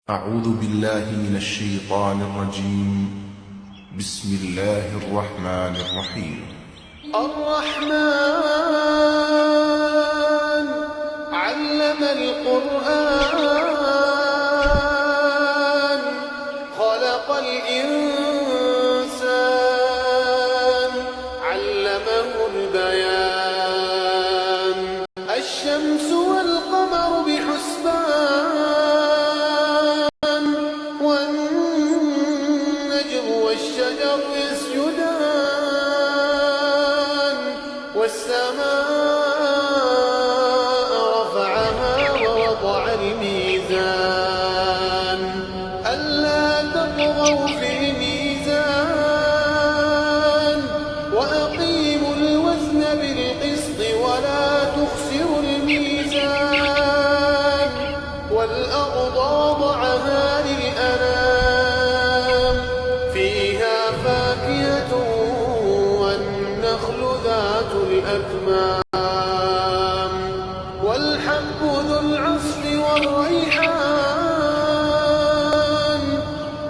أعوذ بالله من الشيطان الرجيم. بسم الله الرحمن الرحيم. الرحمن علم القرآن خلق الإنسان علمه البيان الشمس والقمر بحسبان والنجم والشجر يسجدان والسماء رفعها ووضع الميزان ألا تطغوا في الميزان وأقيموا الوزن بالقسط ولا تخسروا الميزان والأرض وضعها للأنام فيها فاكهة والنخل ذات الأكمام والحب ذو العصف والريحان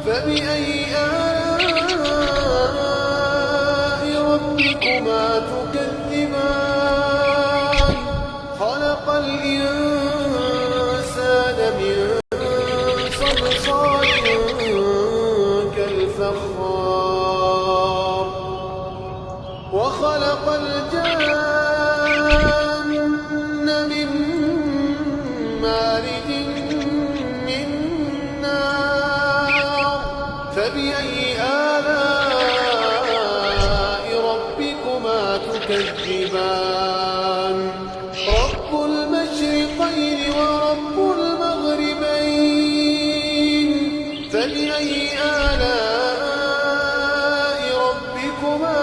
فبأي آلاء ربكما تكذبان خلق الإنسان من صلصال كالفخار وخلق الجن من مارج من نار فبأي آلاء ربكما تكذبان رب المشرقين ورب المغربين فبأي آلاء ربكما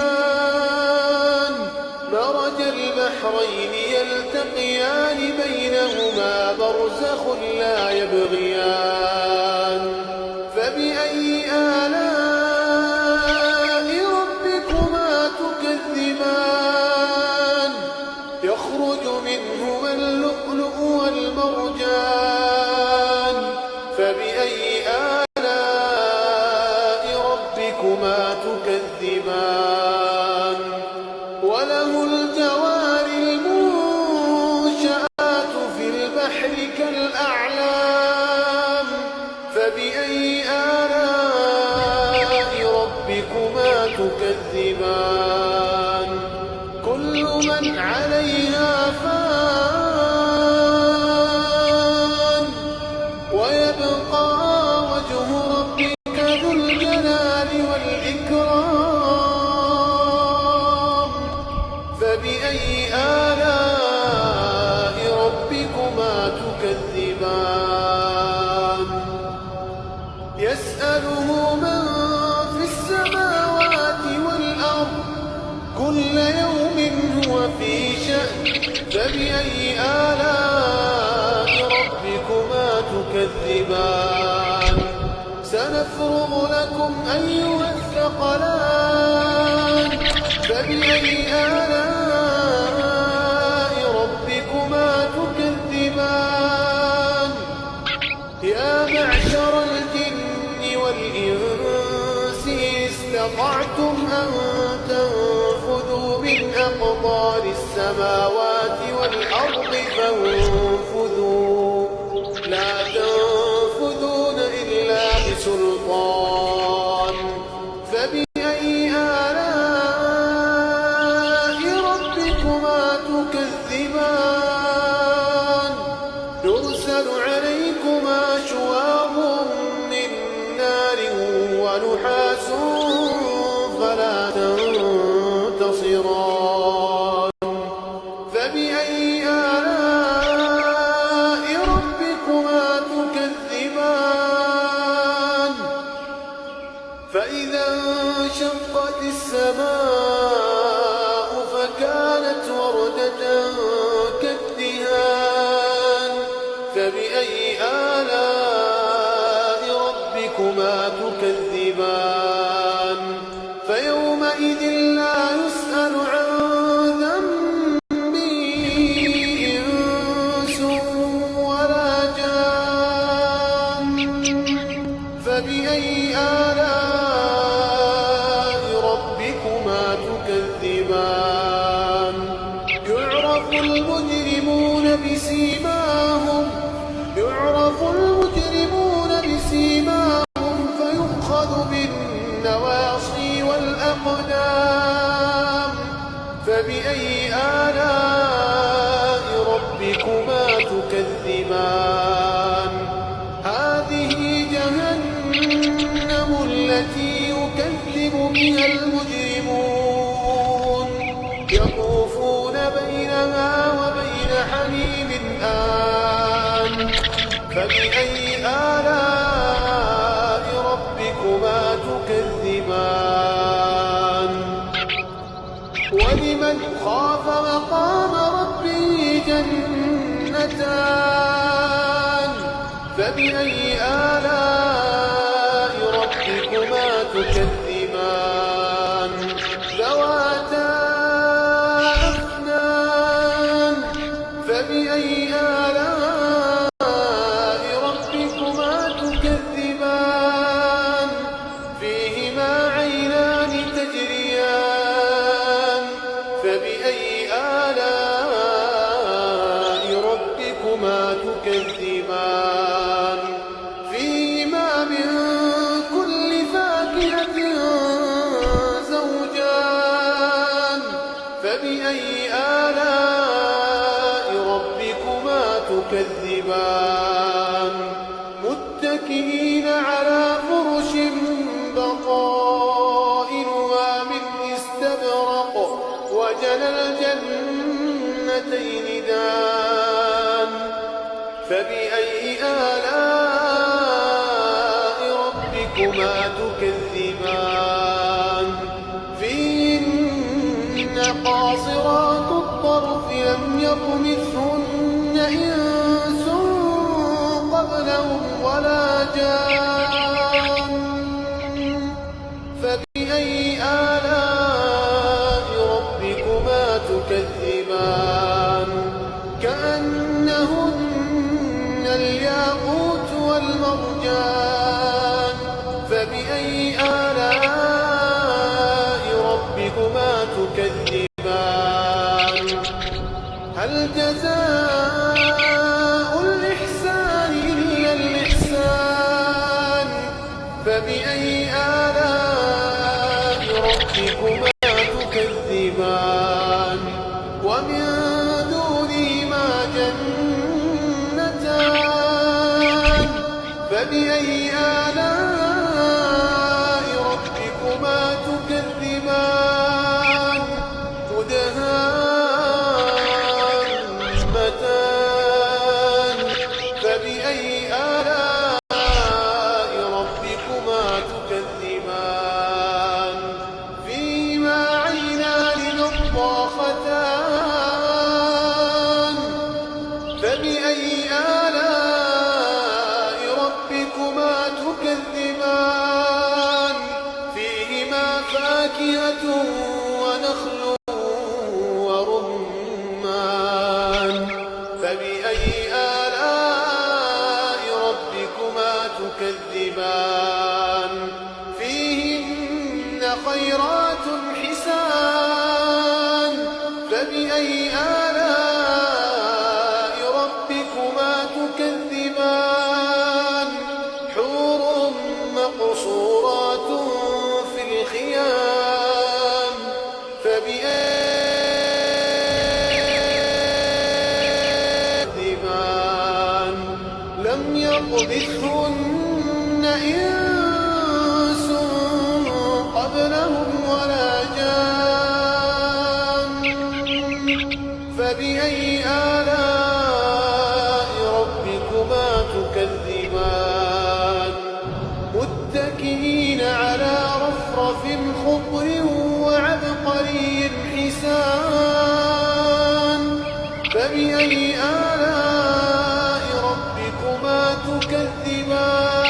تكذبان مرج البحرين يلتقيان بينهما برزخ لا يبغيان فبأي آلاء ربكما تكذبان يخرج منهما اللؤلؤ والمرجان فبأي آلاء ربكما تكذبان وله الجوار المنشآت في البحر كالأعلام فبأي آلاء ربكما تكذبان كل من عليها فان ويبقى وجه ربك ذو الجلال والإكرام فبأي آلاء ربكما تكذبان يسأله من في السماوات والأرض كل يوم هو في شأن فبأي آلاء ربكما تكذبان سنفرغ لكم أيها الثقلان فبأي آلاء ربكما تكذبان يا معشر الجن والإنس استطعتم أن تنفذوا من أقطار السماوات والأرض فانفذوا لا تنفذون إلا بسلطان فبأي آلاء ربكما تكذبان يرسل عليكما شواظ من نار ونحاس فلا تنتصران فبأي آلاء ربكما تكذبان فإذا انشقت السماء فكانت وردة كالدهان فبأي آلاء ربكما تكذبان فيومئذ لا يسأل عن ذنبه إنس ولا جان فبأي آلاء ربكما تكذبان ولمن خاف مقام ربه جنتان فبأي آلاء ربكما تكذبان ذواتا أفنان فبأي آلاء ربكما تكذبان فيهما عينان تجريان فبأي آلاء ربكما تكذبان فيهما من كل فاكهة زوجان فبأي آلاء ربكما تكذبان متكئين على فرش بطائنها من استبرق وجنى الجنتين دان فبأي آلاء ربكما تكذبان فيهن قاصرات الطرف لم يطمثهن إنس قبلهم ولا جان فبأي آلاء ربكما تكذبان كأنهن الياقوت والمرجان فبأي آلاء ربكما تكذبان هل جزاء الإحسان إلا الإحسان فبأي آلاء ربكما تكذبان ومن دونهما جنتان فبأي آلاء ربكما تكذبان مدهامتان فبأي آلاء ربكما تكذبان فيهما عينان نضاختان فبأي آلاء ربكما تكذبان فيهما فاكهة ونخل ورمان فبأي آلاء ربكما تكذبان فيهن خيرات حسان فبأي آلاء ربكما تكذبان حور مقصورات في الخيام فبأي تكذبان لم يطمثهن إنس قبلهم ولا جان فبأي آلاء ربكما تكذبان متكئين على رفرف خضر وعبقري حسان فبأي آلاء ربكما تكذبان